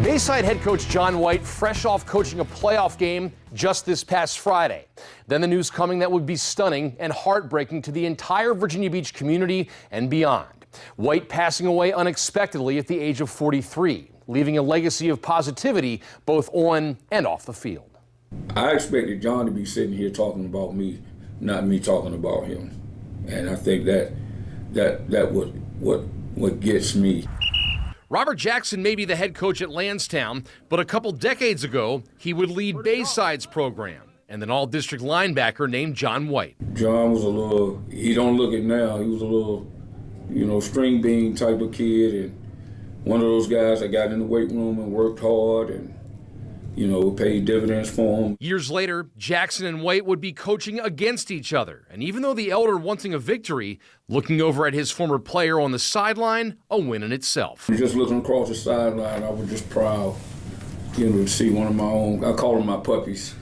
Bayside head coach Jon White fresh off coaching a playoff game just this past Friday. Then the news coming that would be stunning and heartbreaking to the entire Virginia Beach community and beyond. White passing away unexpectedly at the age of 43, leaving a legacy of positivity both on and off the field. I expected Jon to be sitting here talking about me, not me talking about him. And I think that what gets me. Robert Jackson may be the head coach at Landstown, but a couple decades ago, he would lead Bayside's program and an all-district linebacker named Jon White. Jon was a little, he don't look it now, he was a little, string bean type of kid, and one of those guys that got in the weight room and worked hard and, paid dividends for him. Years later, Jackson and White would be coaching against each other. And even though the elder wanting a victory, looking over at his former player on the sideline, a win in itself. Just looking across the sideline, I was just proud, to see one of my own, I call them my puppies.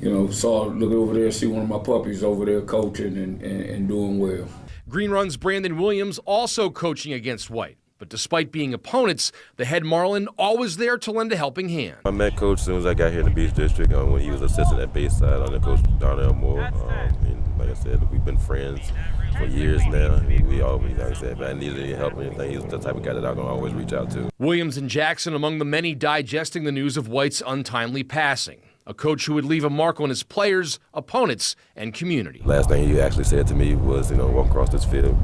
Look over there, see one of my puppies over there coaching and doing well. Green Run's Brandon Williams also coaching against White. But despite being opponents, the head Marlin always there to lend a helping hand. I met Coach as soon as I got here in the Beach District when he was assistant at Bayside under Coach Darnell Moore. And like I said, we've been friends for years now. We always, like I said, if I needed any help or anything, he was the type of guy that I'm going to always reach out to. Williams and Jackson among the many digesting the news of White's untimely passing. A coach who would leave a mark on his players, opponents, and community. Last thing he actually said to me was, walk across this field.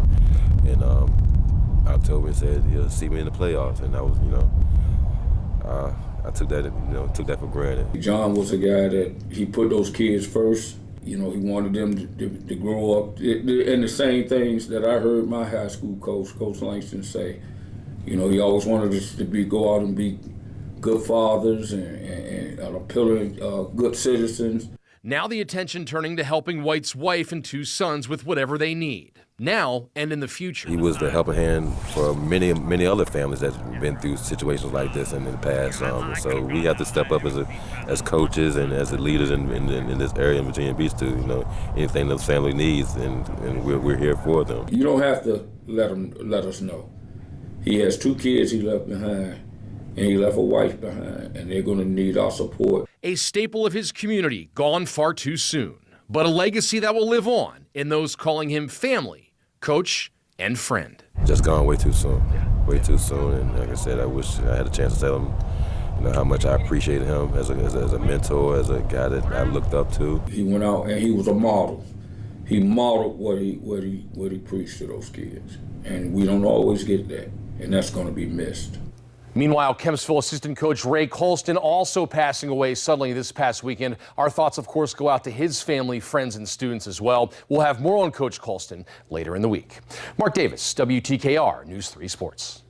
And October said he'll see me in the playoffs, and that was, I took that for granted. Jon was a guy that he put those kids first. He wanted them to grow up, and the same things that I heard my high school coach, Coach Langston, say. He always wanted us to go out and be good fathers and a pillar, good citizens. Now the attention turning to helping White's wife and two sons with whatever they need, now and in the future. He was the helping hand for many other families that's been through situations like this in the past. So we have to step up as coaches and as leaders in this area in Virginia Beach to, anything those family needs, and we're here for them. You don't have to let us know. He has two kids he left behind, and he left a wife behind, and they're going to need our support. A staple of his community, gone far too soon, but a legacy that will live on in those calling him family, coach, and friend. Just gone way too soon, way too soon. And like I said, I wish I had a chance to tell him, how much I appreciated him as a mentor, as a guy that I looked up to. He went out and he was a model. He modeled what he preached to those kids, and we don't always get that, and that's going to be missed. Meanwhile, Kempsville assistant coach Ray Colston also passing away suddenly this past weekend. Our thoughts, of course, go out to his family, friends, and students as well. We'll have more on Coach Colston later in the week. Mark Davis, WTKR News 3 Sports.